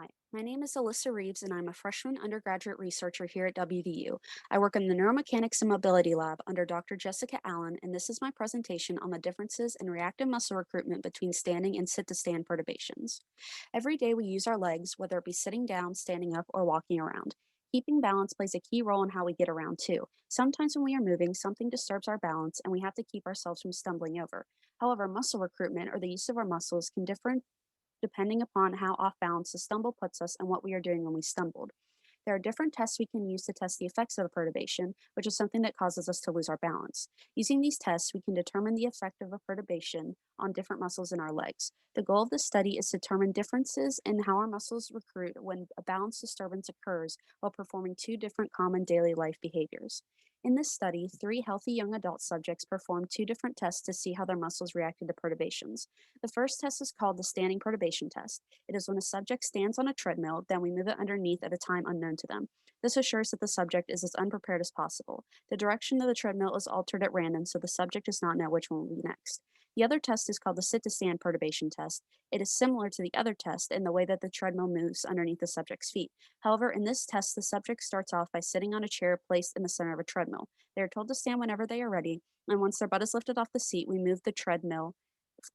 Hi, my name is Alyssa Reeves, and I'm a freshman undergraduate researcher here at WVU. I work in the Neuromechanics and Mobility Lab under Dr. Jessica Allen, and this is my presentation on the differences in reactive muscle recruitment between standing and sit-to-stand perturbations. Every day we use our legs, whether it be sitting down, standing up, or walking around. Keeping balance plays a key role in how we get around too. Sometimes when we are moving, something disturbs our balance and we have to keep ourselves from stumbling over. However, muscle recruitment or the use of our muscles can differ depending upon how off balance the stumble puts us and what we are doing when we stumbled. There are different tests we can use to test the effects of a perturbation, which is something that causes us to lose our balance. Using these tests, we can determine the effect of a perturbation on different muscles in our legs. The goal of this study is to determine differences in how our muscles recruit when a balance disturbance occurs while performing two different common daily life behaviors. In this study, three healthy young adult subjects performed two different tests to see how their muscles reacted to perturbations. The first test is called the standing perturbation test. It is when a subject stands on a treadmill, then we move it underneath at a time unknown to them. This assures that the subject is as unprepared as possible. The direction of the treadmill is altered at random, so the subject does not know which one will be next. The other test is called the sit to stand perturbation test. It is similar to the other test in the way that the treadmill moves underneath the subject's feet. However, in this test, the subject starts off by sitting on a chair placed in the center of a treadmill. They are told to stand whenever they are ready, and once their butt is lifted off the seat, we move the treadmill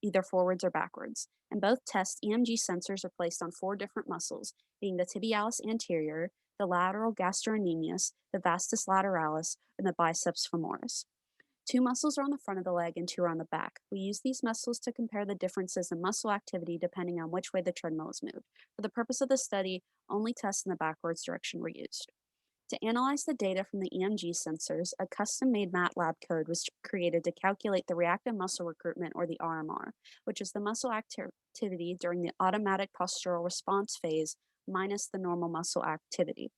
either forwards or backwards. In both tests, EMG sensors are placed on four different muscles, being the tibialis anterior, the lateral gastrocnemius, the vastus lateralis, and the biceps femoris. Two muscles are on the front of the leg and two are on the back. We use these muscles to compare the differences in muscle activity depending on which way the treadmill is moved. For the purpose of the study, only tests in the backwards direction were used. To analyze the data from the EMG sensors, a custom-made MATLAB code was created to calculate the reactive muscle recruitment, or the RMR, which is the muscle activity during the automatic postural response phase minus the normal muscle activity.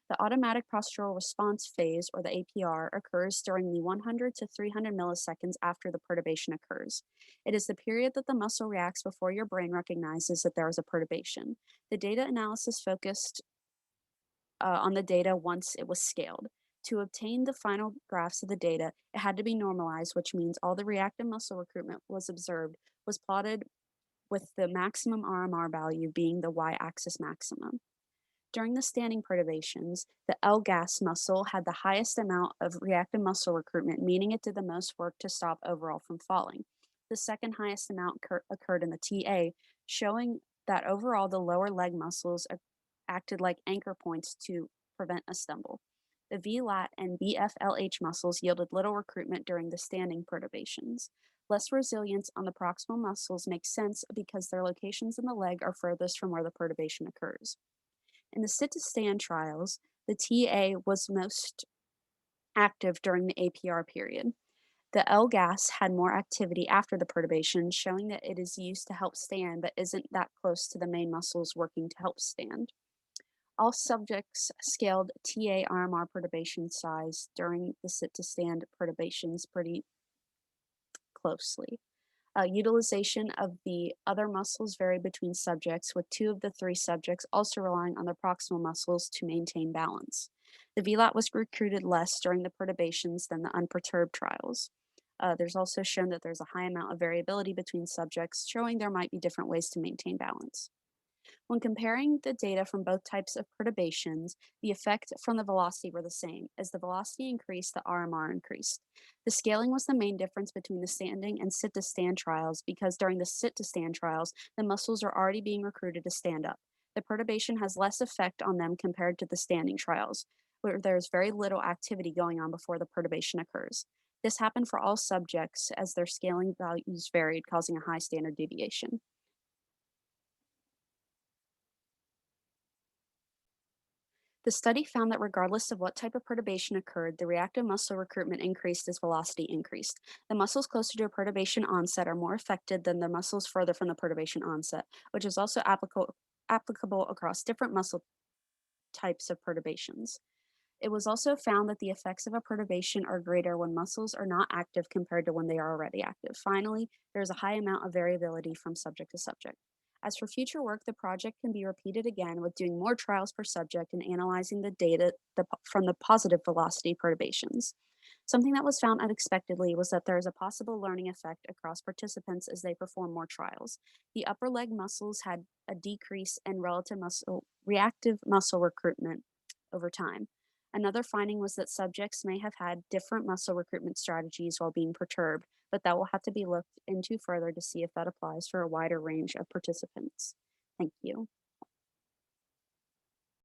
The automatic postural response phase, or the APR, occurs during the 100 to 300 milliseconds after the perturbation occurs. It is the period that the muscle reacts before your brain recognizes that there is a perturbation. The data analysis focused on the data once it was scaled. To obtain the final graphs of the data, it had to be normalized, which means all the reactive muscle recruitment was observed was plotted with the maximum RMR value being the y-axis maximum. During the standing perturbations, the L-gas muscle had the highest amount of reactive muscle recruitment, meaning it did the most work to stop overall from falling. The second highest amount occurred in the TA, showing that overall the lower leg muscles acted like anchor points to prevent a stumble. The VLAT and BFLH muscles yielded little recruitment during the standing perturbations. Less resilience on the proximal muscles makes sense because their locations in the leg are furthest from where the perturbation occurs. In the sit-to-stand trials, the TA was most active during the APR period. The L-gas had more activity after the perturbation, showing that it is used to help stand but isn't that close to the main muscles working to help stand. All subjects scaled TA-RMR perturbation size during the sit-to-stand perturbations pretty closely. Utilization of the other muscles varied between subjects, with two of the three subjects also relying on their proximal muscles to maintain balance. The VLAT was recruited less during the perturbations than the unperturbed trials. There's also shown that there's a high amount of variability between subjects, showing there might be different ways to maintain balance. When comparing the data from both types of perturbations, the effect from the velocity were the same. As the velocity increased, the RMR increased. The scaling was the main difference between the standing and sit-to-stand trials because during the sit-to-stand trials, the muscles are already being recruited to stand up. The perturbation has less effect on them compared to the standing trials, where there's very little activity going on before the perturbation occurs. This happened for all subjects as their scaling values varied, causing a high standard deviation. The study found that regardless of what type of perturbation occurred, the reactive muscle recruitment increased as velocity increased. The muscles closer to a perturbation onset are more affected than the muscles further from the perturbation onset, which is also applicable across different muscle types of perturbations. It was also found that the effects of a perturbation are greater when muscles are not active compared to when they are already active. Finally, there is a high amount of variability from subject to subject. As for future work, the project can be repeated again with doing more trials per subject and analyzing the data from the positive velocity perturbations. Something that was found unexpectedly was that there is a possible learning effect across participants as they perform more trials. The upper leg muscles had a decrease in reactive muscle recruitment over time. Another finding was that subjects may have had different muscle recruitment strategies while being perturbed, but that will have to be looked into further to see if that applies for a wider range of participants. Thank you.